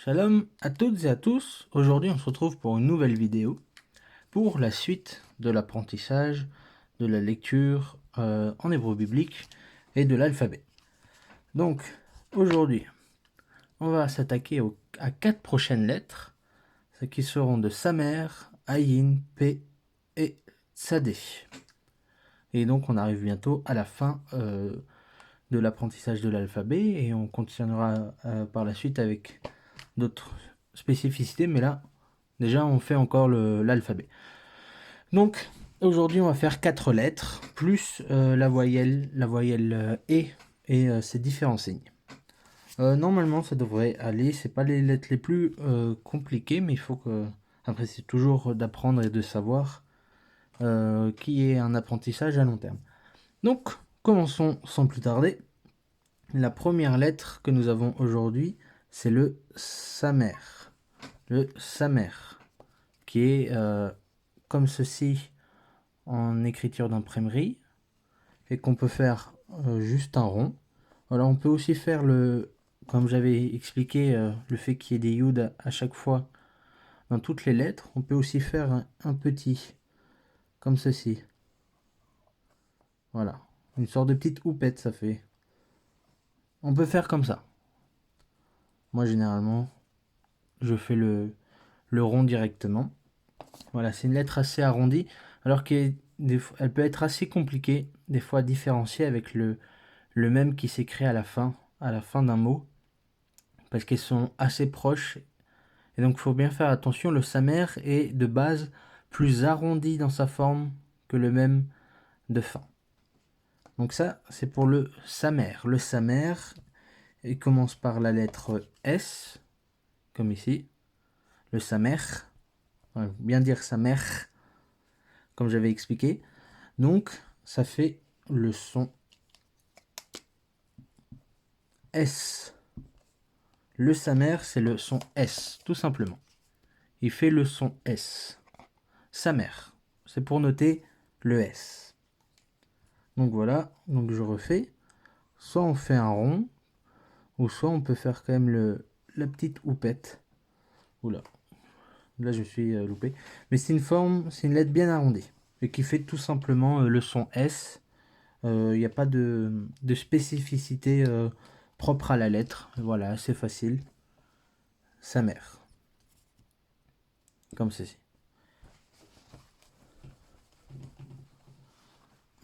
Shalom à toutes et à tous. Aujourd'hui, on se retrouve pour une nouvelle vidéo pour la suite de l'apprentissage de la lecture en hébreu biblique et de l'alphabet. Donc, aujourd'hui, on va s'attaquer à 4 prochaines lettres, ce qui seront de Samer, Ayin, P et Tzadé. Et donc, on arrive bientôt à la fin de l'apprentissage de l'alphabet et on continuera par la suite avec d'autres spécificités, mais là, déjà, on fait encore l'alphabet. Donc, aujourd'hui, on va faire 4 lettres, plus la voyelle E et ses différents signes. Normalement, ça devrait aller. C'est pas les lettres les plus compliquées, mais il faut que... Après, c'est toujours d'apprendre et de savoir qui est un apprentissage à long terme. Donc, commençons sans plus tarder. La première lettre que nous avons aujourd'hui, c'est le Samer. Le Samer, qui est comme ceci en écriture d'imprimerie, et qu'on peut faire juste un rond. Alors on peut aussi faire comme j'avais expliqué, le fait qu'il y ait des yud à chaque fois dans toutes les lettres. On peut aussi faire un petit, comme ceci. Voilà, une sorte de petite houppette ça fait. On peut faire comme ça. Moi généralement, je fais le rond directement. Voilà, c'est une lettre assez arrondie, alors qu'elle peut être assez compliquée, des fois à différencier avec le même qui s'écrit à la fin d'un mot, parce qu'elles sont assez proches, et donc il faut bien faire attention. Le samer est de base plus arrondi dans sa forme que le même de fin. Donc ça, c'est pour le samer. Le samer, il commence par la lettre S, comme ici. Le samer, bien dire samer, comme j'avais expliqué. Donc, ça fait le son S. Le samer, c'est le son S, tout simplement. Il fait le son S. Samer, c'est pour noter le S. Donc voilà, donc je refais. Soit on fait un rond, ou soit on peut faire quand même la petite houppette. Oula, là je suis loupé. Mais c'est une lettre bien arrondie, et qui fait tout simplement le son S. Il n'y a pas de spécificité propre à la lettre. Voilà, c'est facile. Samer, comme ceci.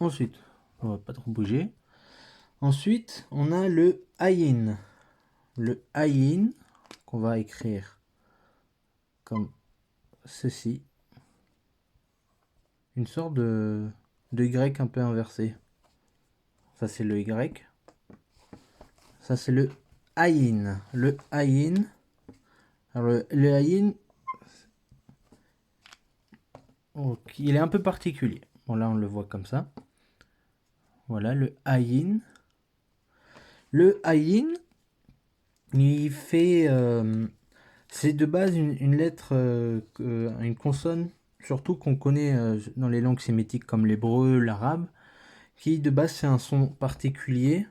Ensuite, on va pas trop bouger. Ensuite, on a le ayin. Le ayin, qu'on va écrire comme ceci. Une sorte de Y un peu inversé. Ça, c'est le Y. Ça, c'est le ayin. Le ayin. Alors, le ayin, il est un peu particulier. Bon, là, on le voit comme ça. Voilà, le ayin. Le ayin, il fait... c'est de base une lettre, une consonne, surtout qu'on connaît dans les langues sémitiques comme l'hébreu, l'arabe, qui de base fait un son particulier,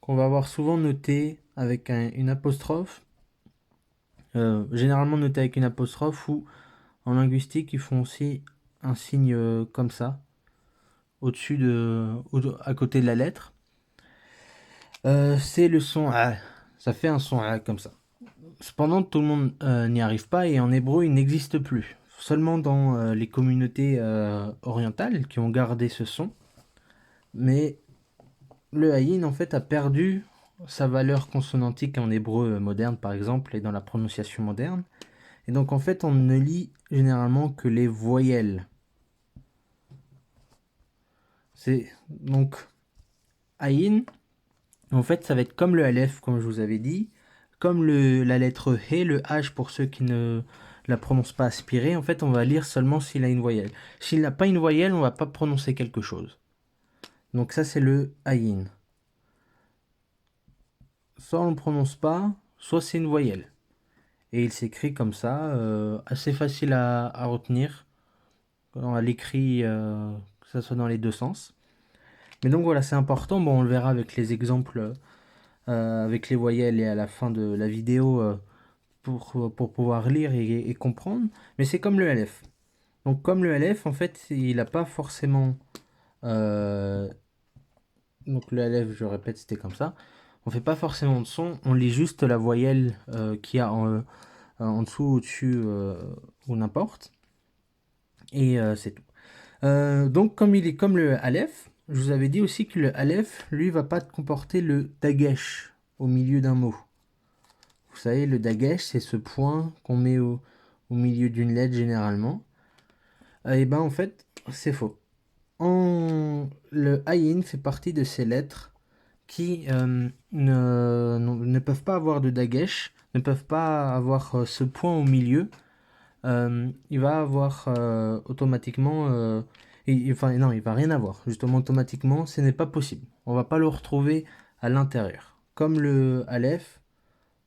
qu'on va avoir souvent noté avec une apostrophe, généralement noté avec une apostrophe, ou en linguistique ils font aussi un signe comme ça, à côté de la lettre. C'est le son A, ça fait un son A comme ça. Cependant, tout le monde n'y arrive pas, et en hébreu, il n'existe plus. Seulement dans les communautés orientales qui ont gardé ce son. Mais le haïn, en fait, a perdu sa valeur consonantique en hébreu moderne, par exemple, et dans la prononciation moderne. Et donc, en fait, on ne lit généralement que les voyelles. C'est donc haïn, en fait, ça va être comme le aleph, comme je vous avais dit, comme la lettre He, le H pour ceux qui ne la prononcent pas aspirée. En fait, on va lire seulement s'il a une voyelle. S'il n'a pas une voyelle, on va pas prononcer quelque chose. Donc ça, c'est le Ayin. Soit on ne prononce pas, soit c'est une voyelle. Et il s'écrit comme ça, assez facile à retenir, à l'écrit, que ce soit dans les deux sens. Mais donc voilà, c'est important. Bon, on le verra avec les exemples, avec les voyelles, et à la fin de la vidéo, pour pouvoir lire et comprendre, mais c'est comme le Aleph. Donc comme le Aleph, en fait, il n'a pas forcément... donc le Aleph, je répète, c'était comme ça. On fait pas forcément de son, on lit juste la voyelle qu'il y a en dessous, au-dessus, ou n'importe. Et c'est tout. Donc comme il est comme le Aleph, je vous avais dit aussi que le Aleph, lui, va pas comporter le Dagesh au milieu d'un mot. Vous savez, le Dagesh, c'est ce point qu'on met au milieu d'une lettre généralement. Et ben en fait, c'est faux. Le Ayin fait partie de ces lettres qui ne peuvent pas avoir de Dagesh, ne peuvent pas avoir ce point au milieu. Il va avoir automatiquement... enfin non, il va rien avoir. Justement, automatiquement, ce n'est pas possible. On va pas le retrouver à l'intérieur. Comme le Aleph,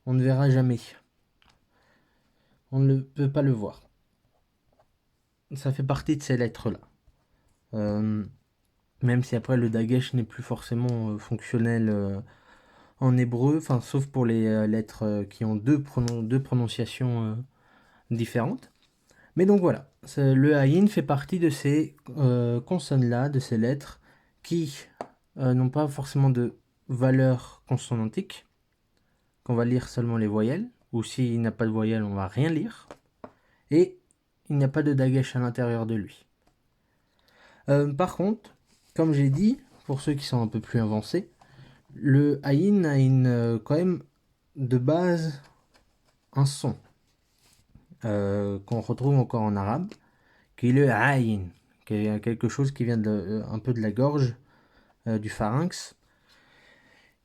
on ne verra jamais. On ne peut pas le voir. Ça fait partie de ces lettres-là. Euh, Même si après le Dagesh n'est plus forcément fonctionnel en hébreu, enfin sauf pour les lettres qui ont deux prononciations différentes. Mais donc voilà, le Ayin fait partie de ces consonnes-là, de ces lettres qui n'ont pas forcément de valeur consonantique, qu'on va lire seulement les voyelles, ou s'il n'y a pas de voyelles, on va rien lire, et il n'y a pas de Dagesh à l'intérieur de lui. Par contre, comme j'ai dit, pour ceux qui sont un peu plus avancés, le Ayin a quand même de base un son qu'on retrouve encore en arabe, qui est le Ayin, qui est quelque chose qui vient un peu de la gorge, du pharynx.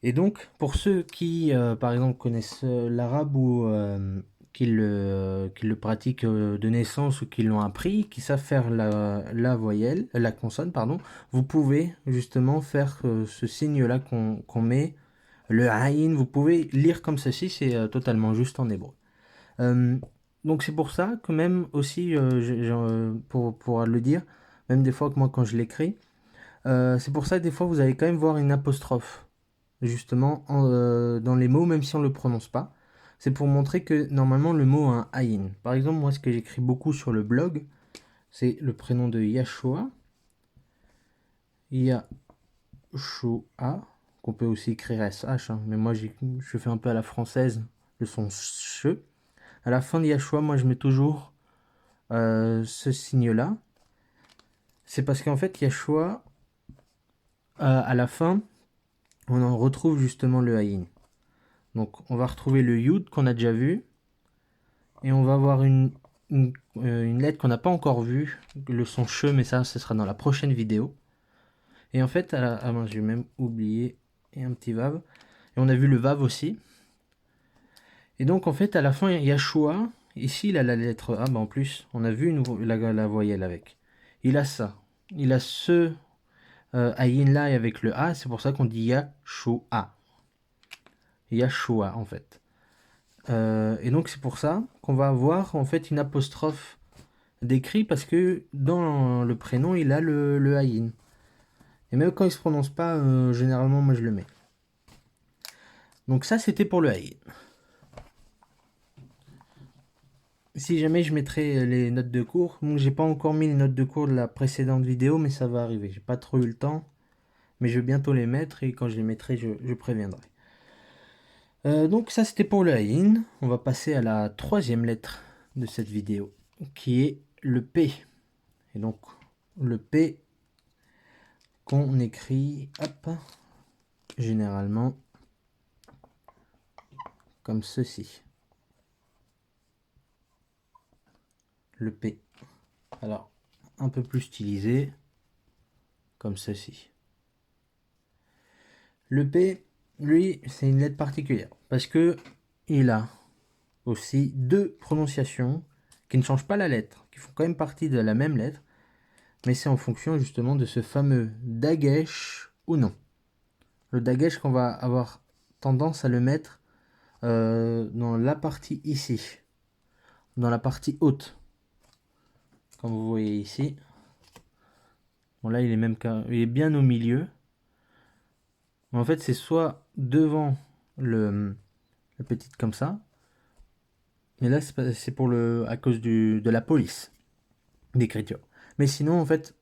Et donc, pour ceux qui, par exemple, connaissent l'arabe ou qui le pratiquent de naissance ou qui l'ont appris, qui savent faire la voyelle, la consonne, pardon, vous pouvez justement faire ce signe-là qu'on met, le aïn, vous pouvez lire comme ceci, c'est totalement juste en hébreu. Euh, donc c'est pour ça que même aussi, pour le dire, même des fois que moi quand je l'écris, c'est pour ça que des fois vous allez quand même voir une apostrophe justement dans les mots, même si on ne le prononce pas. C'est pour montrer que normalement le mot a un aïn. Par exemple, moi ce que j'écris beaucoup sur le blog, c'est le prénom de Yahshua. Yahshua, qu'on peut aussi écrire SH, hein, mais moi je fais un peu à la française le son che. À la fin de Yahshua, moi je mets toujours ce signe-là. C'est parce qu'en fait, Yahshua, à la fin, on en retrouve justement le aïn. Donc on va retrouver le yud qu'on a déjà vu, et on va avoir une lettre qu'on n'a pas encore vue, le son che, mais ça, ce sera dans la prochaine vidéo. Et en fait, j'ai même oublié, et un petit vav. Et on a vu le vav aussi. Et donc en fait, à la fin, Yahshua, ici il a la lettre A, en plus, on a vu la voyelle avec. Il a ça. Il a ce ayin là avec le A, c'est pour ça qu'on dit Yahshua. Yahshua en fait. Et donc c'est pour ça qu'on va avoir en fait une apostrophe d'écrit parce que dans le prénom il a le ayin. Et même quand il se prononce pas, généralement moi je le mets. Donc ça c'était pour le ayin. Si jamais je mettrai les notes de cours, donc j'ai pas encore mis les notes de cours de la précédente vidéo, mais ça va arriver. J'ai pas trop eu le temps, mais je vais bientôt les mettre et quand je les mettrai, je préviendrai. Donc ça c'était pour le ayin. On va passer à la troisième lettre de cette vidéo, qui est le P. Et donc le P qu'on écrit, hop, généralement comme ceci. Le P. Alors, un peu plus stylisé, comme ceci. Le P, lui, c'est une lettre particulière, parce que il a aussi deux prononciations qui ne changent pas la lettre, qui font quand même partie de la même lettre, mais c'est en fonction justement de ce fameux dagesh ou non. Le dagesh qu'on va avoir tendance à le mettre dans la partie ici, dans la partie haute, comme vous voyez ici. Bon là il est bien au milieu. Mais en fait c'est soit devant le petit comme ça, Mais là, c'est pour à cause de la police d'écriture. Mais sinon, en fait,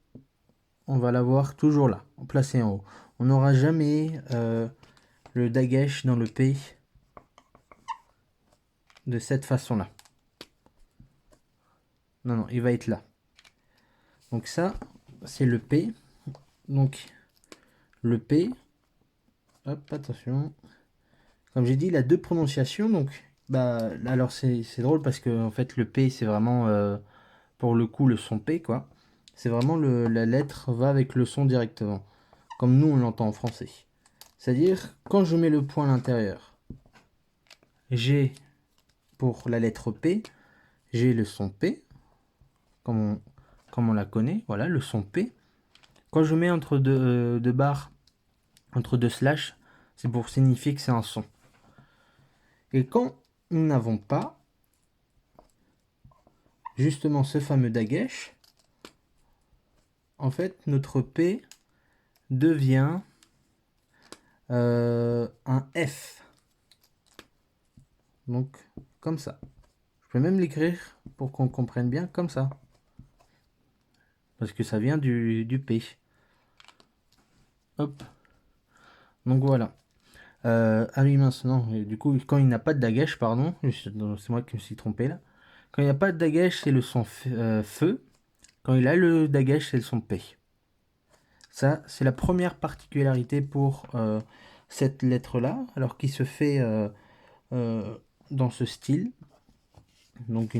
on va l'avoir toujours là, placé en haut. On n'aura jamais le Dagesh dans le P de cette façon-là. Non, non, il va être là. Donc ça, c'est le P. Donc, le P. Hop, attention. Comme j'ai dit, il a deux prononciations. Donc, bah, alors c'est drôle parce que en fait, le P, c'est vraiment, pour le coup, le son P, quoi. C'est vraiment la lettre va avec le son directement. Comme nous, on l'entend en français. C'est-à-dire, quand je mets le point à l'intérieur, j'ai, pour la lettre P, j'ai le son P, comme on la connaît, voilà, le son P. Quand je mets entre deux barres, entre deux slash, c'est pour signifier que c'est un son. Et quand nous n'avons pas, justement, ce fameux Dagesh, en fait, notre P devient un F. Donc, comme ça. Je peux même l'écrire pour qu'on comprenne bien comme ça. Parce que ça vient du P. Hop. Donc voilà. Ah oui, mince, non. Et du coup, quand il n'a pas de Dagesh, pardon, c'est moi qui me suis trompé là. Quand il n'y a pas de Dagesh, c'est le son feu. Quand il a le Dagesh, c'est le son P. Ça, c'est la première particularité pour cette lettre-là, alors qui se fait dans ce style. Donc,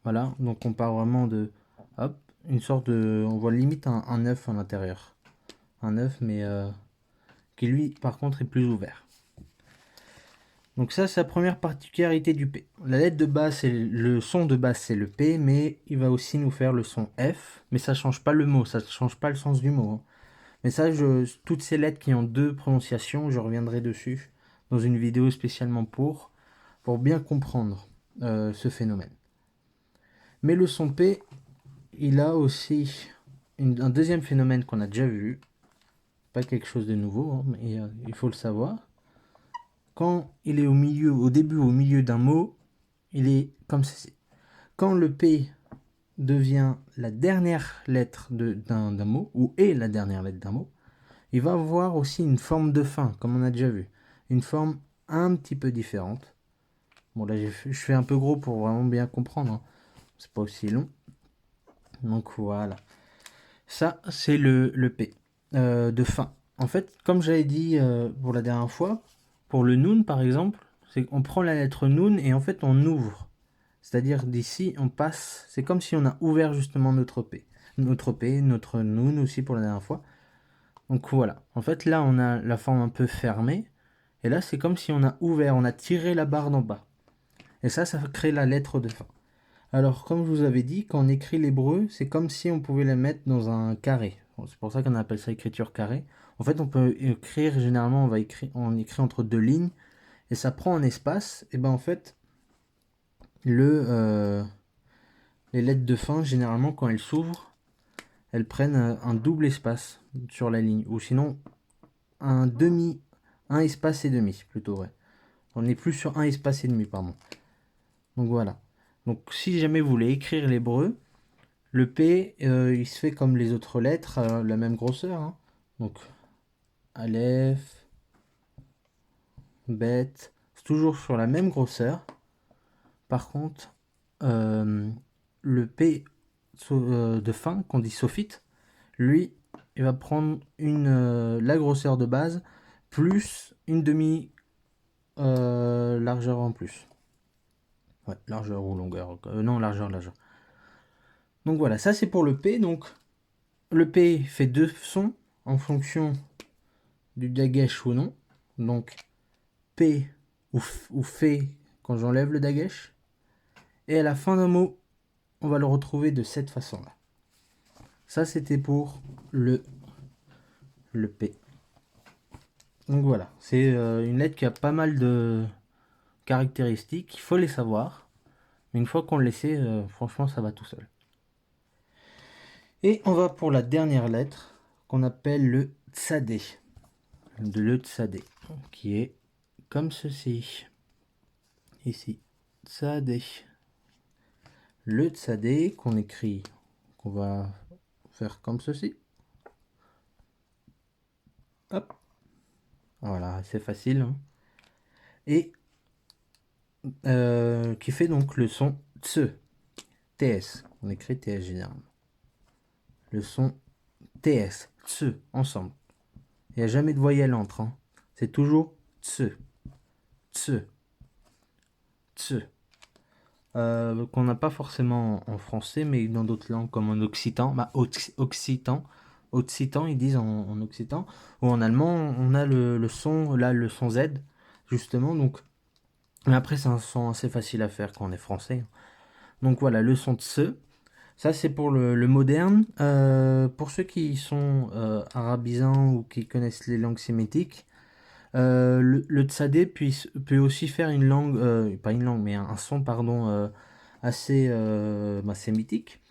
voilà, donc on part vraiment de, hop, une sorte de, on voit limite un œuf à l'intérieur. Un œuf, mais qui lui, par contre, est plus ouvert. Donc ça, c'est la première particularité du P. La lettre de base, c'est le son de base, c'est le P, mais il va aussi nous faire le son F, mais ça change pas le mot, ça change pas le sens du mot. Hein. Mais ça, toutes ces lettres qui ont deux prononciations, je reviendrai dessus dans une vidéo spécialement pour bien comprendre ce phénomène. Mais le son P, il a aussi un deuxième phénomène qu'on a déjà vu, pas quelque chose de nouveau, hein, mais il faut le savoir. Quand il est au début, au milieu d'un mot, il est comme ceci. Quand le P devient la dernière lettre d'un mot, ou est la dernière lettre d'un mot, il va avoir aussi une forme de fin, comme on a déjà vu. Une forme un petit peu différente. Bon, là, je fais un peu gros pour vraiment bien comprendre. Hein. C'est pas aussi long. Donc, voilà. Ça, c'est le P de fin. En fait, comme j'avais dit pour la dernière fois, pour le noun, par exemple, c'est qu'on prend la lettre noun et en fait, on ouvre. C'est-à-dire, d'ici, on passe... C'est comme si on a ouvert justement notre P. Notre P, notre noun aussi pour la dernière fois. Donc voilà. En fait, là, on a la forme un peu fermée. Et là, c'est comme si on a ouvert, on a tiré la barre d'en bas. Et ça crée la lettre de fin. Alors, comme je vous avais dit, quand on écrit l'hébreu, c'est comme si on pouvait la mettre dans un carré. Bon, c'est pour ça qu'on appelle ça écriture carrée. En fait, on peut écrire, généralement, on écrit entre deux lignes, et ça prend un espace. Et ben en fait, les lettres de fin, généralement, quand elles s'ouvrent, elles prennent un double espace sur la ligne. Ou sinon, un espace et demi, plutôt vrai. On n'est plus sur un espace et demi, pardon. Donc voilà. Donc si jamais vous voulez écrire l'hébreu, le P, il se fait comme les autres lettres, la même grosseur. Hein. Donc Aleph, Bet, c'est toujours sur la même grosseur. Par contre, le P de fin, qu'on dit sophite, lui, il va prendre la grosseur de base plus une demi largeur en plus. Ouais, largeur ou longueur. Non, largeur. Donc voilà, ça c'est pour le P. Donc le P fait deux sons en fonction du Dagesh ou non. Donc P ou fait quand j'enlève le Dagesh. Et à la fin d'un mot, on va le retrouver de cette façon-là. Ça c'était pour le P. Donc voilà, c'est une lettre qui a pas mal de caractéristiques. Il faut les savoir. Mais une fois qu'on le sait, franchement, ça va tout seul. Et on va pour la dernière lettre qu'on appelle le Tsadé. Le Tsadé, qui est comme ceci. ici, tsadé. Le tsadé qu'on écrit, qu'on va faire comme ceci. Hop. Voilà, c'est facile. Hein. Et qui fait donc le son tse. TS. On écrit TS généralement. Le son TS. Tse. Ensemble. Il n'y a jamais de voyelle entre. Hein. C'est toujours tse. Tse. Tse. Qu'on n'a pas forcément en français, mais dans d'autres langues comme en occitan. Bah, occitan. Occitan, ils disent en occitan. Ou en allemand, on a le son, là, le son Z, justement. Donc, mais après, c'est un son assez facile à faire quand on est français. Donc voilà, le son de ce. Ça, c'est pour le moderne. Pour ceux qui sont arabisants ou qui connaissent les langues sémitiques, le tsadé peut aussi faire une langue, pas une langue, mais un son, pardon, assez sémitique,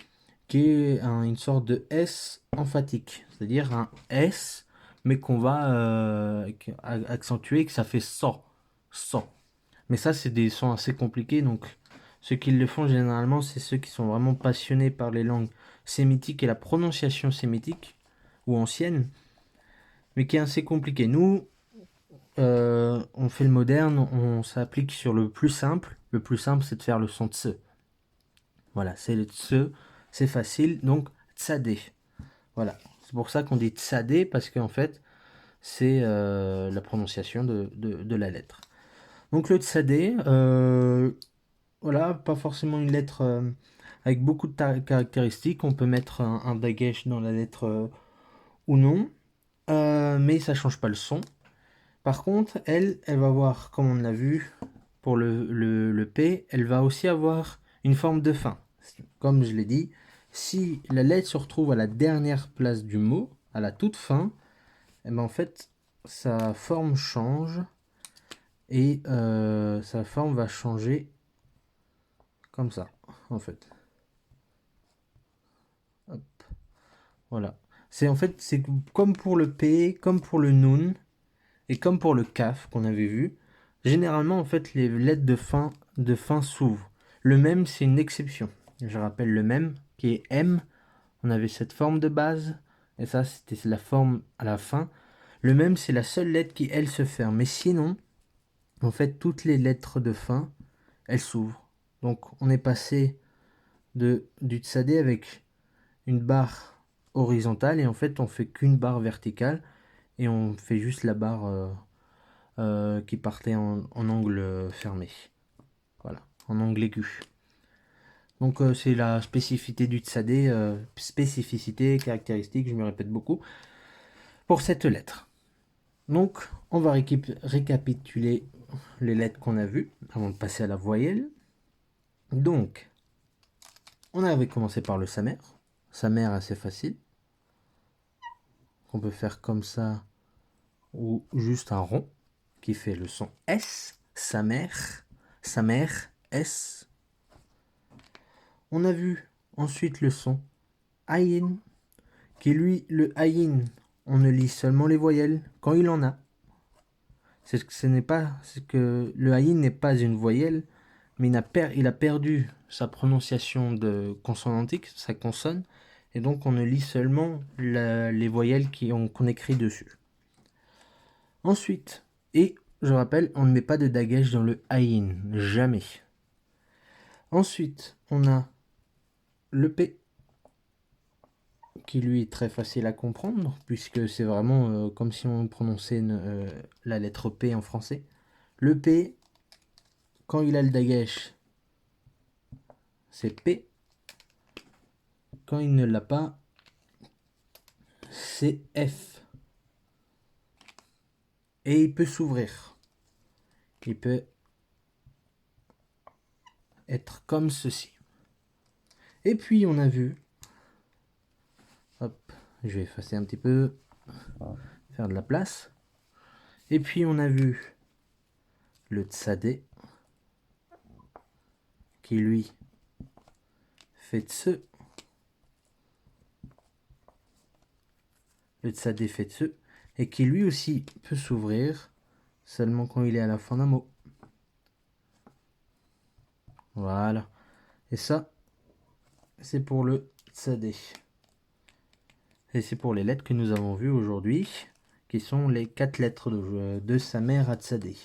qui est une sorte de S emphatique, c'est-à-dire un S, mais qu'on va accentuer, que ça fait so. Mais ça, c'est des sons assez compliqués, donc ceux qui le font généralement, c'est ceux qui sont vraiment passionnés par les langues sémitiques et la prononciation sémitique, ou ancienne, mais qui est assez compliqué. Nous, on fait le moderne, on s'applique sur le plus simple. Le plus simple, c'est de faire le son tse. Voilà, c'est le tse, c'est facile, donc tsadé. Voilà, c'est pour ça qu'on dit tsadé, parce qu'en fait, c'est la prononciation de la lettre. Donc le tsadé, voilà, pas forcément une lettre avec beaucoup de caractéristiques. On peut mettre un dagesh dans la lettre ou non, mais ça change pas le son. Par contre, elle va avoir, comme on l'a vu pour le P, elle va aussi avoir une forme de fin. Comme je l'ai dit, si la lettre se retrouve à la dernière place du mot, à la toute fin, eh ben en fait, sa forme change et sa forme va changer comme ça, en fait. Hop, voilà. C'est en fait, c'est comme pour le P, comme pour le Nun et comme pour le Kaf qu'on avait vu. Généralement, en fait, les lettres de fin s'ouvrent. Le même, c'est une exception. Je rappelle le même, qui est M. On avait cette forme de base, et ça, c'était la forme à la fin. Le même, c'est la seule lettre qui, elle, se ferme. Mais sinon, en fait, toutes les lettres de fin, elles s'ouvrent. Donc, on est passé du tsadé avec une barre horizontale, et en fait, on fait qu'une barre verticale, et on fait juste la barre qui partait en angle fermé. Voilà, en angle aigu. Donc c'est la spécificité du tsadé, spécificité, caractéristique, je me répète beaucoup, pour cette lettre. Donc on va récapituler les lettres qu'on a vues avant de passer à la voyelle. Donc on avait commencé par le samer. Samer assez facile. On peut faire comme ça ou juste un rond qui fait le son S. Samer, samer, S. On a vu ensuite le son Ayin, qui lui, le Ayin, on ne lit seulement les voyelles quand il en a. C'est que le Ayin n'est pas une voyelle, mais il a perdu sa prononciation de consonantique, sa consonne, et donc on ne lit seulement les voyelles qu'on écrit dessus. Ensuite, et je rappelle, on ne met pas de dagesh dans le Ayin, jamais. Ensuite, on a le P, qui lui est très facile à comprendre, puisque c'est vraiment comme si on prononçait la lettre P en français. Le P, quand il a le dagesh, c'est P. Quand il ne l'a pas, c'est F. Et il peut s'ouvrir. Il peut être comme ceci. Et puis on a vu, hop, je vais effacer un petit peu, faire de la place. Et puis on a vu le tsadé, qui lui fait tse. Le tsadé fait tse, et qui lui aussi peut s'ouvrir seulement quand il est à la fin d'un mot. Voilà. Et ça, c'est pour le tzadé. Et c'est pour les lettres que nous avons vues aujourd'hui, qui sont les 4 lettres de Samer à tzadé.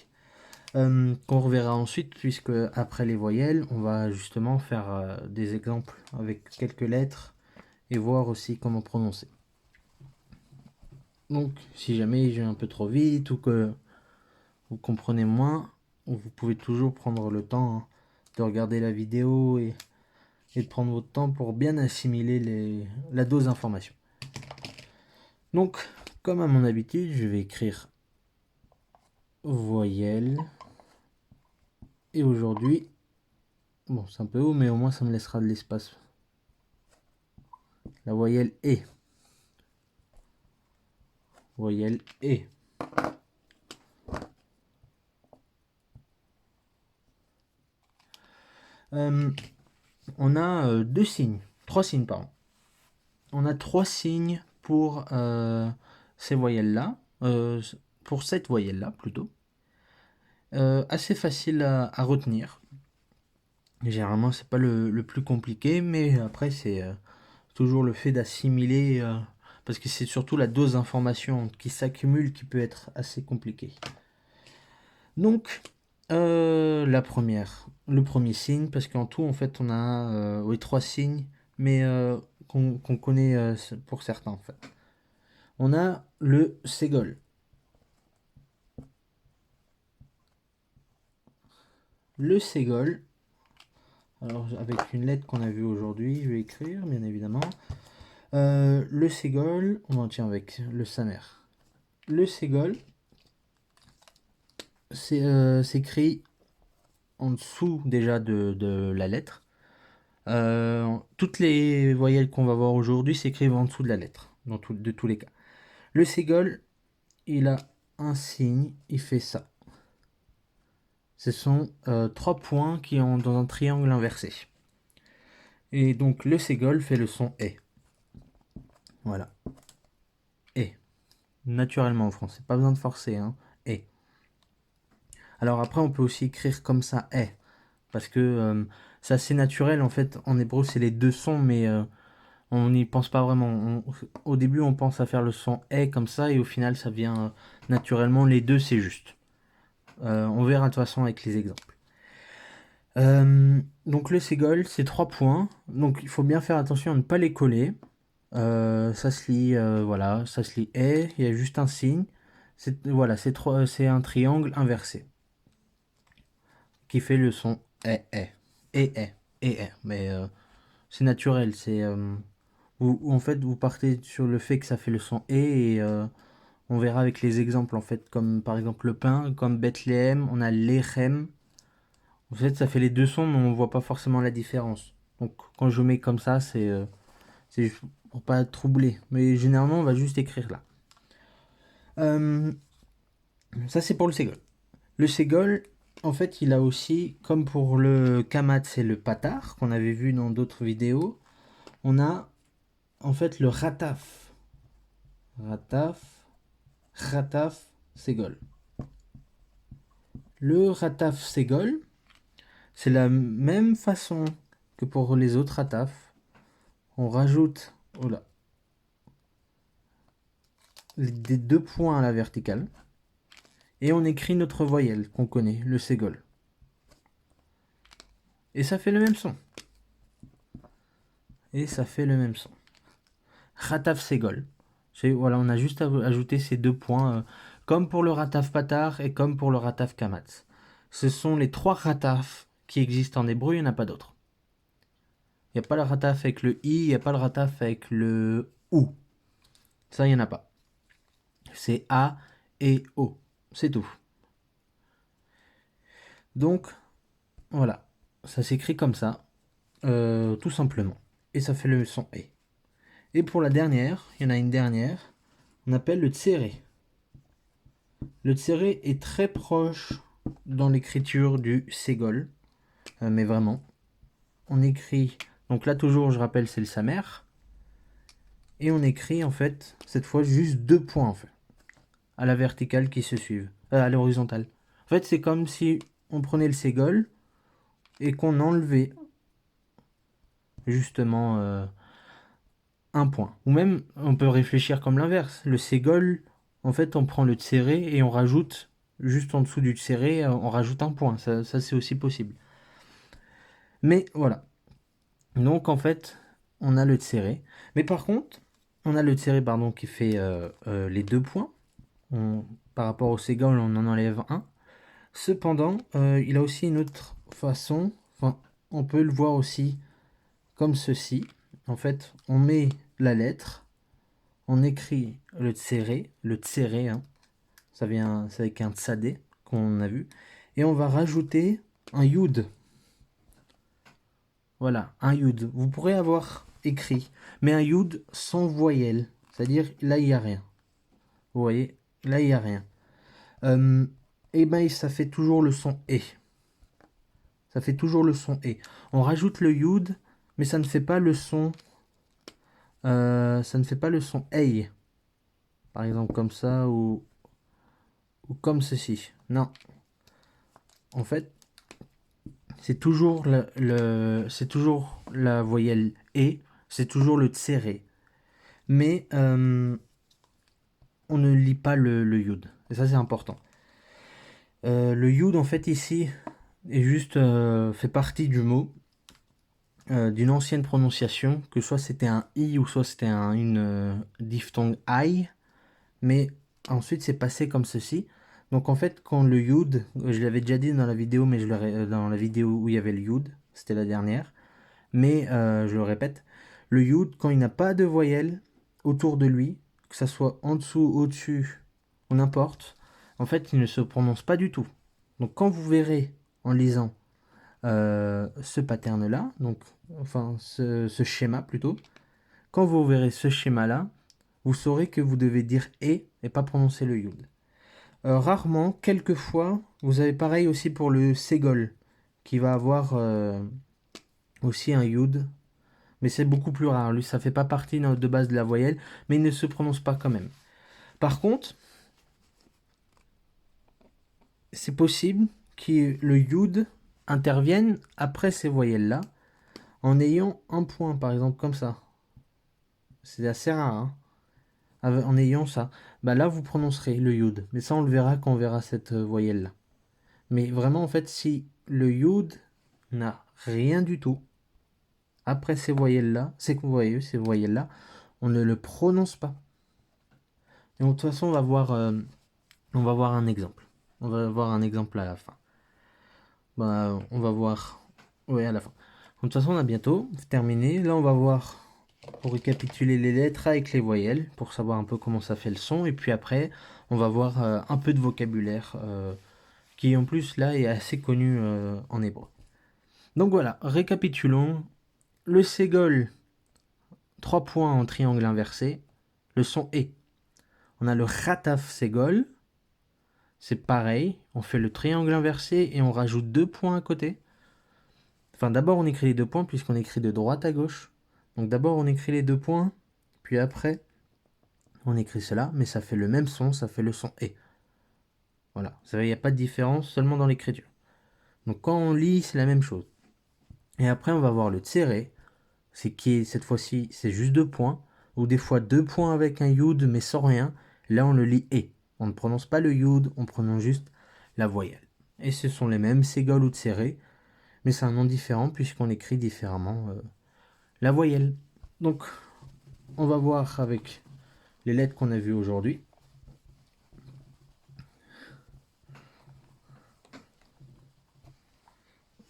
Qu'on reverra ensuite, puisque après les voyelles, on va justement faire des exemples avec quelques lettres et voir aussi comment prononcer. Donc, si jamais j'ai un peu trop vite ou que vous comprenez moins, vous pouvez toujours prendre le temps de regarder la vidéo et de prendre votre temps pour bien assimiler la dose d'information. Donc, comme à mon habitude, je vais écrire voyelle. Et aujourd'hui, bon, c'est un peu haut, mais au moins ça me laissera de l'espace. La voyelle E. Voyelle E. On a deux signes, trois signes, pardon. On a trois signes pour ces voyelles-là, pour cette voyelle-là plutôt. Assez facile à retenir. Généralement, c'est pas le plus compliqué, mais après, c'est toujours le fait d'assimiler, parce que c'est surtout la dose d'information qui s'accumule qui peut être assez compliquée. Donc, la première, le premier signe, parce qu'en tout, en fait, on a oui, trois signes, mais qu'on connaît pour certains, en fait. On a le ségol. Le ségol, alors avec une lettre qu'on a vue aujourd'hui, je vais écrire, bien évidemment. Le ségol, on en tient avec le samer. Le ségol, s'écrit en dessous déjà de la lettre. Toutes les voyelles qu'on va voir aujourd'hui s'écrivent en dessous de la lettre, de tous les cas. Le ségol, il a un signe, il fait ça. Ce sont 3 points qui ont dans un triangle inversé. Et donc le ségol fait le son E. Voilà. E. Naturellement en français, pas besoin de forcer, hein. E. Alors après, on peut aussi écrire comme ça E. Parce que c'est assez naturel en fait. En hébreu, c'est les deux sons, mais on n'y pense pas vraiment. Au début, on pense à faire le son E comme ça, et au final, ça vient naturellement. Les deux, c'est juste. On verra de toute façon avec les exemples. Donc le ségol, c'est 3 points. Donc il faut bien faire attention à ne pas les coller. Ça se lit, voilà, ça se lit E. Il y a juste un signe. Voilà, c'est un triangle inversé qui fait le son E, E. Et E. Et E. Mais c'est naturel. C'est où en fait vous partez sur le fait que ça fait le son et on verra avec les exemples en fait, comme par exemple le pain, comme Bethléem, on a l'Echem. En fait, ça fait les deux sons, mais on voit pas forcément la différence. Donc quand je mets comme ça, c'est juste pour pas être troublé. Mais généralement, on va juste écrire là. Ça, c'est pour le ségol. Le ségol, en fait, il a aussi, comme pour le kamat, c'est le patar, qu'on avait vu dans d'autres vidéos, on a en fait le rataf. Rataf, ségol. Le rataf ségol, c'est la même façon que pour les autres rataf. On rajoute des 2 points à la verticale et on écrit notre voyelle qu'on connaît, le ségol. Et ça fait le même son. Rataf ségol. Voilà, on a juste ajouté ces 2 points, comme pour le rataf patar et comme pour le rataf kamatz. Ce sont les 3 rataf qui existent en hébreu, il n'y en a pas d'autres. Il n'y a pas le rataf avec le i, il n'y a pas le rataf avec le ou. Ça, il n'y en a pas. C'est a et o. C'est tout. Donc, voilà. Ça s'écrit comme ça, tout simplement. Et ça fait le son E. Et pour la dernière, il y en a une dernière, on appelle le tséré. Le tséré est très proche dans l'écriture du ségol, mais vraiment. On écrit, donc là toujours je rappelle c'est le samer, et on écrit en fait cette fois juste 2 points en fait, à la verticale qui se suivent, à l'horizontale. En fait c'est comme si on prenait le ségol, et qu'on enlevait justement un point. Ou même, on peut réfléchir comme l'inverse. Le ségol, en fait, on prend le tséré et on rajoute, juste en dessous du tséré, on rajoute un point. Ça c'est aussi possible. Mais voilà. Donc, en fait, on a le tséré. Mais par contre, on a le tséré, pardon, qui fait les 2 points. Par rapport au ségol, on en enlève un. Cependant, il a aussi une autre façon. Enfin, on peut le voir aussi comme ceci. En fait, on met la lettre, on écrit le tséré, hein. Ça vient, c'est avec un tsadé qu'on a vu, et on va rajouter un yud. Voilà, un yud. Vous pourrez avoir écrit, mais un yud sans voyelle, c'est-à-dire là il n'y a rien. Vous voyez, là il n'y a rien. Et ben ça fait toujours le son et. Ça fait toujours le son et. On rajoute le yud, mais ça ne fait pas le son. Ça ne fait pas le son ei. Par exemple comme ça ou comme ceci. Non. En fait, c'est toujours c'est toujours la voyelle et, c'est toujours le tséré. Mais on ne lit pas le yud. Et ça c'est important. Le yud en fait ici est juste fait partie du mot. D'une ancienne prononciation, que soit c'était un i ou soit c'était une diphtongue I, mais ensuite c'est passé comme ceci. Donc en fait quand le yud, je l'avais déjà dit dans la vidéo, mais dans la vidéo où il y avait le yud, c'était la dernière, mais je le répète, le yud quand il n'a pas de voyelle autour de lui, que ça soit en dessous, au-dessus, ou n'importe, en fait il ne se prononce pas du tout. Donc quand vous verrez en lisant ce pattern-là, donc enfin ce schéma plutôt. Quand vous verrez ce schéma-là, vous saurez que vous devez dire et pas prononcer le yud. Rarement, quelquefois, vous avez pareil aussi pour le ségol, qui va avoir aussi un yud, mais c'est beaucoup plus rare. Lui, ça fait pas partie de base de la voyelle, mais il ne se prononce pas quand même. Par contre, c'est possible que le yud intervienne après ces voyelles-là, en ayant un point, par exemple comme ça. C'est assez rare, hein. En ayant ça. Bah là, vous prononcerez le yud. Mais ça, on le verra quand on verra cette voyelle-là. Mais vraiment, en fait, si le yud n'a rien du tout, après ces voyelles-là, c'est que vous voyez, ces voyelles-là, on ne le prononce pas. Et de toute façon, on va voir un exemple. On va voir un exemple à la fin. Bah, on va voir... Oui, à la fin. De toute façon, on a bientôt terminé. Là, on va voir, pour récapituler les lettres avec les voyelles, pour savoir un peu comment ça fait le son. Et puis après, on va voir un peu de vocabulaire, qui en plus, là, est assez connu en hébreu. Donc voilà, récapitulons. Le ségol, 3 points en triangle inversé. Le son est. On a le rataf ségol. C'est pareil, on fait le triangle inversé et on rajoute 2 points à côté. Enfin, d'abord on écrit les 2 points puisqu'on écrit de droite à gauche. Donc d'abord on écrit les 2 points, puis après on écrit cela, mais ça fait le même son, ça fait le son et. Voilà, il n'y a pas de différence seulement dans l'écriture. Donc quand on lit, c'est la même chose. Et après on va voir le tséré, c'est qui est cette fois-ci, c'est juste 2 points, ou des fois 2 points avec un yud mais sans rien. Là on le lit et. On ne prononce pas le yud, on prononce juste la voyelle. Et ce sont les mêmes, ségol ou tséré, mais c'est un nom différent puisqu'on écrit différemment la voyelle. Donc, on va voir avec les lettres qu'on a vues aujourd'hui.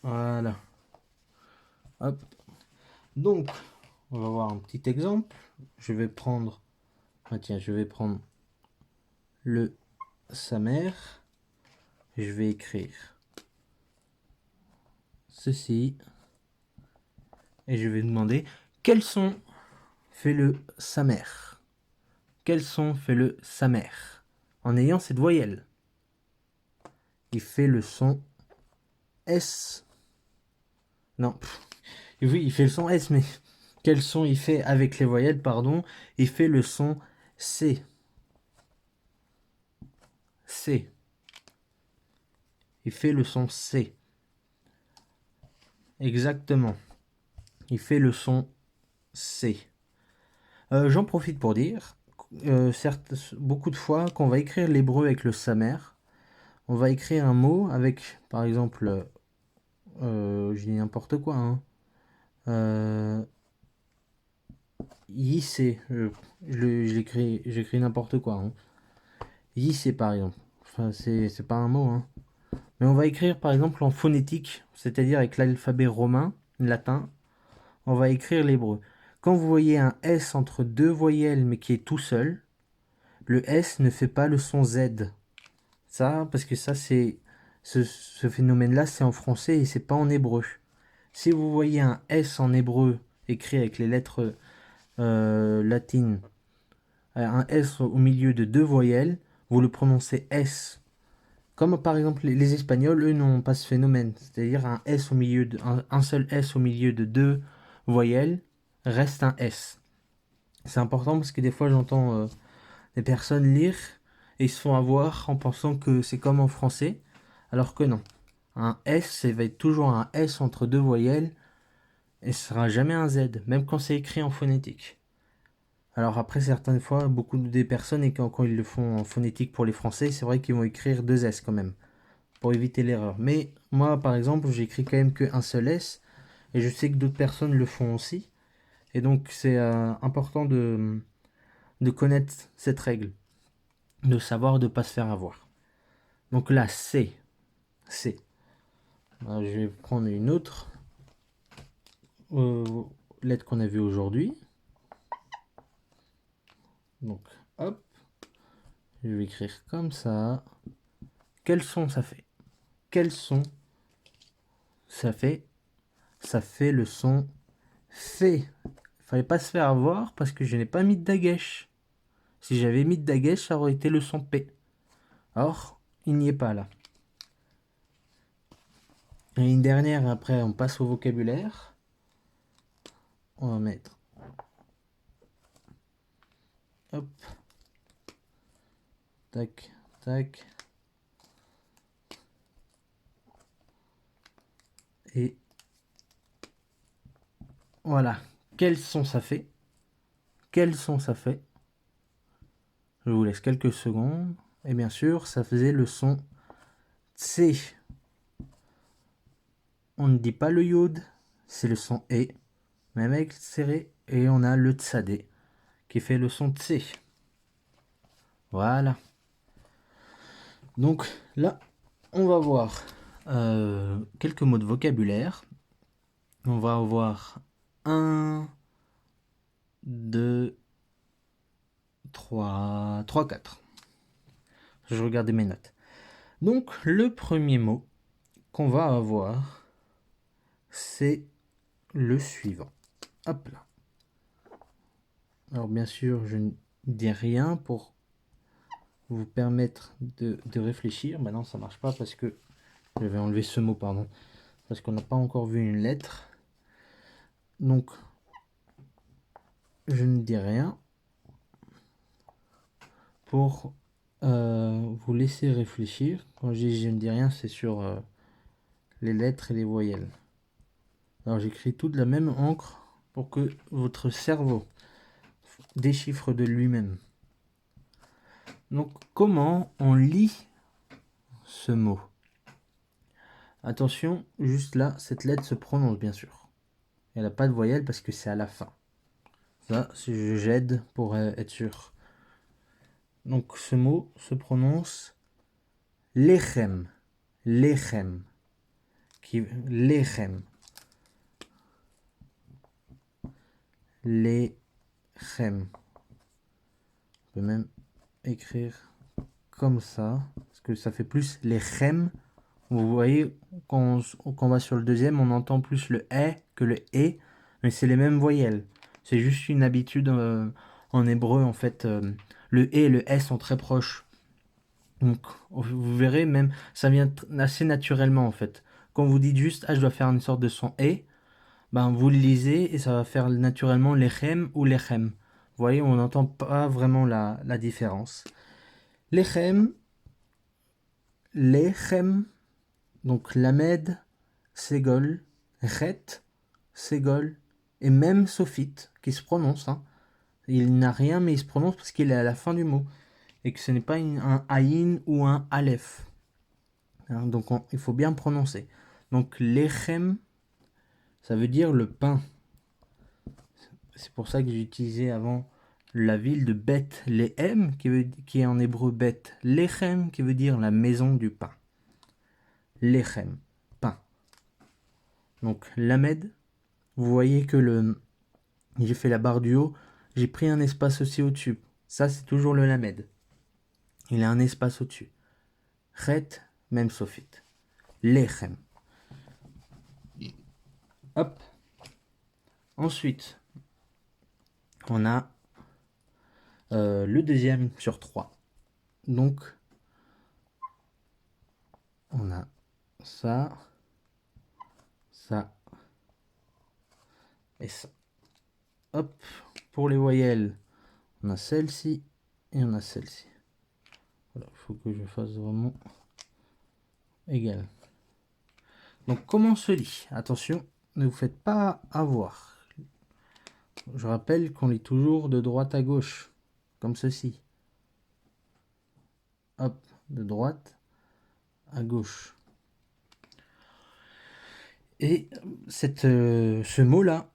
Voilà. Hop. Donc, on va voir un petit exemple. Je vais prendre... Ah tiens, je vais prendre le samer. Je vais écrire ceci. Et je vais demander quel son fait le samer. Quel son fait le samer en ayant cette voyelle. Il fait le son S. Non, oui, il fait le son S, mais quel son il fait avec les voyelles, pardon. Il fait le son C. C. Il fait le son C. Exactement. Il fait le son C. J'en profite pour dire, certes, beaucoup de fois, quand on va écrire l'hébreu avec le samer, on va écrire un mot avec, par exemple, je dis n'importe quoi, hein, yissé, j'écris n'importe quoi, hein. Yissé par exemple, enfin c'est pas un mot, hein. Mais on va écrire par exemple en phonétique, c'est-à-dire avec l'alphabet romain, latin, on va écrire l'hébreu. Quand vous voyez un S entre deux voyelles mais qui est tout seul, le S ne fait pas le son Z. Ça, parce que ça c'est ce phénomène-là, c'est en français et c'est pas en hébreu. Si vous voyez un S en hébreu écrit avec les lettres latines, un S au milieu de deux voyelles, vous le prononcez S. Comme par exemple les Espagnols, eux n'ont pas ce phénomène. C'est-à-dire un seul S au milieu de deux voyelles reste un S. C'est important parce que des fois j'entends des personnes lire et ils se font avoir en pensant que c'est comme en français, alors que non. Un S, ça va être toujours un S entre deux voyelles et ce sera jamais un Z, même quand c'est écrit en phonétique. Alors après, certaines fois, beaucoup des personnes, et quand ils le font en phonétique pour les Français, c'est vrai qu'ils vont écrire deux S quand même, pour éviter l'erreur. Mais moi, par exemple, j'écris quand même qu'un seul S, et je sais que d'autres personnes le font aussi. Et donc, c'est important de connaître cette règle, de savoir de ne pas se faire avoir. Donc là, C. Alors, je vais prendre une autre lettre qu'on a vue aujourd'hui. Donc, hop, je vais écrire comme ça. Quel son ça fait? Quel son ça fait? Ça fait le son fait. Fallait pas se faire avoir parce que je n'ai pas mis de dagesh. Si j'avais mis de dagesh, ça aurait été le son P. Or, il n'y est pas là. Et une dernière, après on passe au vocabulaire. On va mettre. Hop. Tac, tac. Et voilà. Quel son ça fait? Quel son ça fait? Je vous laisse quelques secondes. Et bien sûr, ça faisait le son C. On ne dit pas le yod, c'est le son E, même avec serré. Et on a le tsadé qui fait le son C. Voilà. Donc là, on va voir quelques mots de vocabulaire. On va avoir 1, 2, 3, 3, 4. Je regardais mes notes. Donc le premier mot qu'on va avoir, c'est le suivant. Hop là. Alors bien sûr, je ne dis rien pour vous permettre de réfléchir. Maintenant, ça marche pas parce que je vais enlever ce mot, pardon, parce qu'on n'a pas encore vu une lettre. Donc, je ne dis rien pour vous laisser réfléchir. Quand je dis je ne dis rien, c'est sur les lettres et les voyelles. Alors, j'écris tout de la même encre pour que votre cerveau déchiffre de lui-même. Donc, comment on lit ce mot? Attention, juste là, cette lettre se prononce bien sûr. Elle n'a pas de voyelle parce que c'est à la fin. Ça, j'aide pour être sûr. Donc ce mot se prononce lechem. Lechem. Lechem. Lechem. On peut même écrire comme ça. Parce que ça fait plus lechem. Vous voyez, quand on va sur le deuxième, on entend plus le E que le E. Mais c'est les mêmes voyelles. C'est juste une habitude en hébreu, en fait. Le E et le S sont très proches. Donc, vous verrez, même, ça vient assez naturellement, en fait. Quand vous dites juste, ah, je dois faire une sorte de son E, ben, vous le lisez et ça va faire naturellement lechem ou lechem. Vous voyez, on n'entend pas vraiment la différence. Lechem, lechem, donc lamed, segol, Chet, Ségol, et même Sophite, qui se prononce. Hein. Il n'a rien, mais il se prononce parce qu'il est à la fin du mot. Et que ce n'est pas un Aïn ou un Aleph. Hein, donc il faut bien prononcer. Donc Lechem, ça veut dire le pain. C'est pour ça que j'ai utilisé avant la ville de Beth Lehem, qui est en hébreu Beth Lechem, qui veut dire la maison du pain. Lechem, pain. Donc Lamed, vous voyez que j'ai fait la barre du haut, j'ai pris un espace aussi au-dessus. Ça, c'est toujours le Lamed. Il a un espace au-dessus. Chet, même sophite. Lechem. Hop. Ensuite, on a le deuxième sur 3. Donc, on a ça, ça et ça. Hop, pour les voyelles, on a celle-ci et on a celle-ci. Voilà, il faut que je fasse vraiment égal. Donc, comment on se lit? Attention, ne vous faites pas avoir. Je rappelle qu'on lit toujours de droite à gauche, comme ceci. Hop, de droite à gauche. Et ce mot-là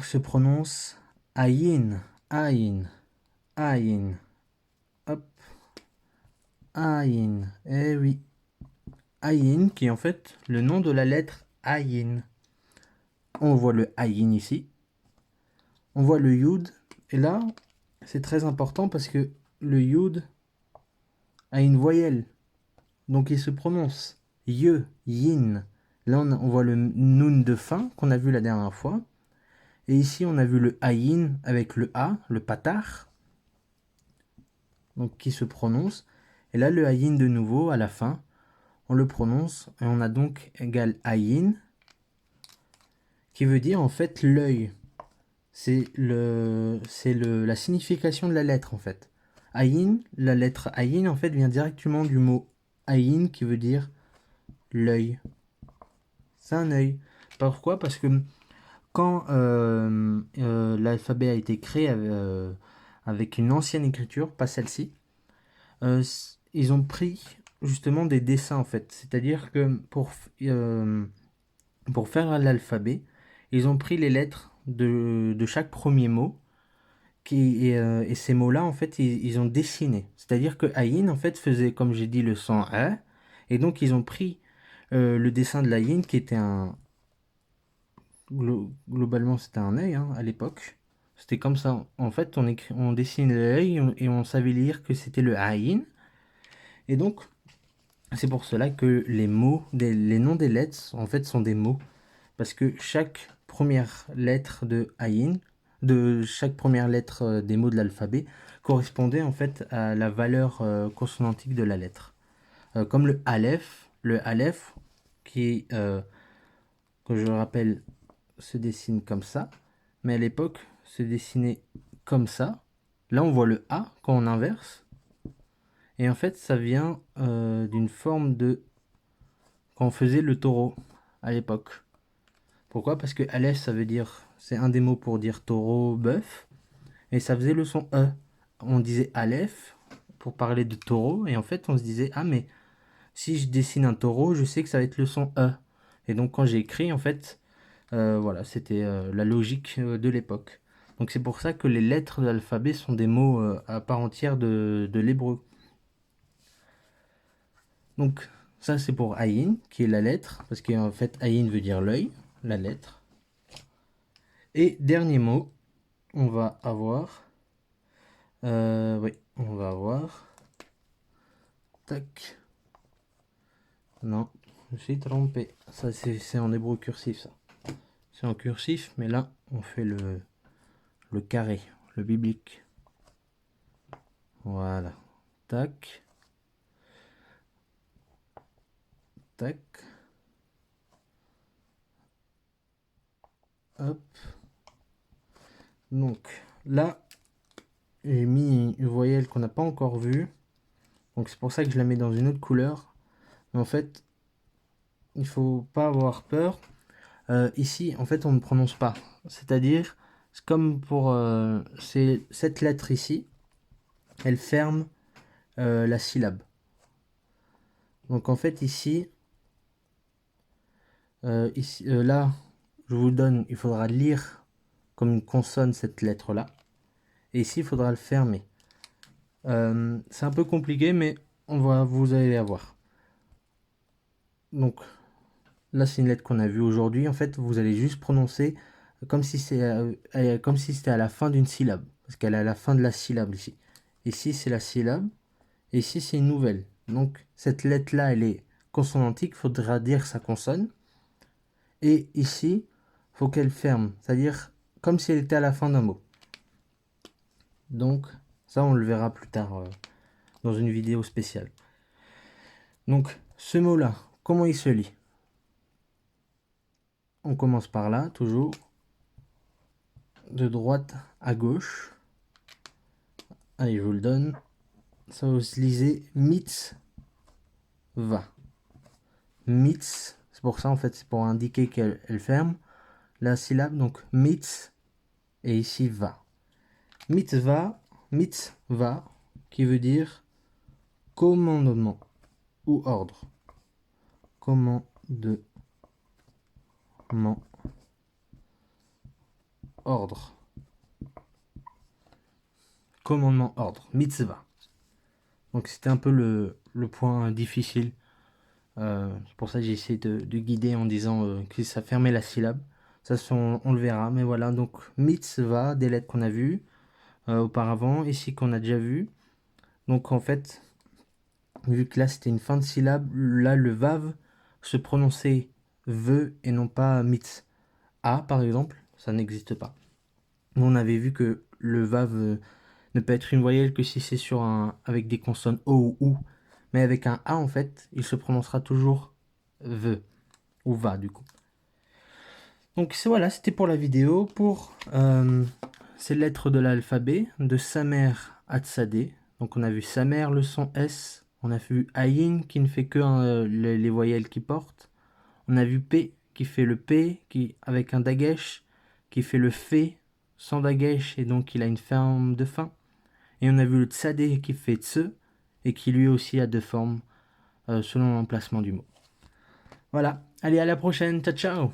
se prononce ayin, ayin, ayin. Hop, ayin. Eh oui, ayin qui est en fait le nom de la lettre ayin. On voit le ayin ici. On voit le yud. Et là, c'est très important parce que le yud a une voyelle. Donc il se prononce ye, yin. Là, on voit le nun de fin qu'on a vu la dernière fois. Et ici, on a vu le ayin avec le a, le patar, donc qui se prononce. Et là, le ayin de nouveau, à la fin, on le prononce. Et on a donc égal ayin, qui veut dire en fait l'œil. C'est la signification de la lettre en fait. Ayin, la lettre ayin en fait vient directement du mot ayin qui veut dire l'œil. C'est un œil. Pourquoi? Parce que quand l'alphabet a été créé avec une ancienne écriture, pas celle-ci, ils ont pris justement des dessins en fait. C'est-à-dire que pour faire l'alphabet, ils ont pris les lettres de chaque premier mot et ces mots-là en fait ils ont dessiné. C'est-à-dire que Ayin en fait faisait comme j'ai dit le son A et donc ils ont pris le dessin de l'Ayin qui était globalement c'était un œil hein, à l'époque. C'était comme ça. En fait, on dessinait l'œil et on savait lire que c'était le Aïn. Et donc, c'est pour cela que les noms des lettres, en fait, sont des mots. Parce que chaque première lettre de Aïn, de chaque première lettre des mots de l'alphabet, correspondait en fait à la valeur consonantique de la lettre. Comme le Aleph, qui, que je rappelle, se dessine comme ça. Mais à l'époque, se dessinait comme ça. Là, on voit le A quand on inverse. Et en fait, ça vient d'une forme de... Quand on faisait le taureau à l'époque. Pourquoi? Parce que Aleph, ça veut dire... C'est un des mots pour dire taureau, bœuf. Et ça faisait le son E. On disait Aleph pour parler de taureau. Et en fait, on se disait, ah mais si je dessine un taureau, je sais que ça va être le son E. Et donc quand j'ai écrit, en fait, voilà, c'était la logique de l'époque. Donc c'est pour ça que les lettres de l'alphabet sont des mots à part entière de l'hébreu. Donc ça c'est pour Ayin, qui est la lettre, parce qu'en fait Ayin veut dire l'œil, la lettre. Et dernier mot, on va avoir... oui, on va avoir... Tac. Non, je me suis trompé. Ça c'est en hébreu cursif ça. C'est en cursif, mais là on fait le carré, le biblique. Voilà. Tac. Tac. Hop. Donc là, j'ai mis une voyelle qu'on n'a pas encore vue. Donc c'est pour ça que je la mets dans une autre couleur. Mais en fait, il faut pas avoir peur. Ici, en fait, on ne prononce pas. C'est-à-dire, c'est comme pour cette lettre ici, elle ferme la syllabe. Donc en fait, ici, là, je vous donne, il faudra lire comme une consonne cette lettre-là. Et ici, il faudra le fermer. C'est un peu compliqué, mais vous allez la voir. Donc là, c'est une lettre qu'on a vue aujourd'hui. En fait, vous allez juste prononcer comme si c'était à la fin d'une syllabe. Parce qu'elle est à la fin de la syllabe ici. Ici, c'est la syllabe. Et ici, c'est une nouvelle. Donc, cette lettre-là, elle est consonantique. Il faudra dire sa consonne. Et ici, il faut qu'elle ferme. C'est-à-dire comme si elle était à la fin d'un mot. Donc, ça, on le verra plus tard dans une vidéo spéciale. Donc, ce mot-là, comment il se lit? On commence par là, toujours. De droite à gauche. Allez, je vous le donne. Ça va se liser mitzvah. Mitz, c'est pour ça en fait, c'est pour indiquer qu'elle ferme la syllabe. Donc mitz et ici va. Mitzvah, mitzvah, qui veut dire commandement ou ordre. Commandement, ordre. Commandement, ordre. Mitzvah. Donc c'était un peu le point difficile. C'est pour ça que j'ai essayé de guider en disant que ça fermait la syllabe. Ça, on le verra. Mais voilà, donc mitzvah, des lettres qu'on a vues auparavant, ici qu'on a déjà vu. Donc en fait, vu que là c'était une fin de syllabe, là le vav se prononçait ve et non pas mitz. A par exemple, ça n'existe pas. On avait vu que le vav ne peut être une voyelle que si c'est avec des consonnes o ou ou. Mais avec un a en fait, il se prononcera toujours ve ou va du coup. Donc voilà, c'était pour la vidéo pour ces lettres de l'alphabet de Samer à Tsadé. Donc on a vu Samer, le son S. On a vu Ayin qui ne fait que les voyelles qui portent. On a vu P qui fait le P avec un dagesh, qui fait le F sans dagesh et donc il a une forme de fin. Et on a vu le Tsadé qui fait Tse et qui lui aussi a deux formes selon l'emplacement du mot. Voilà, allez à la prochaine, ciao ciao.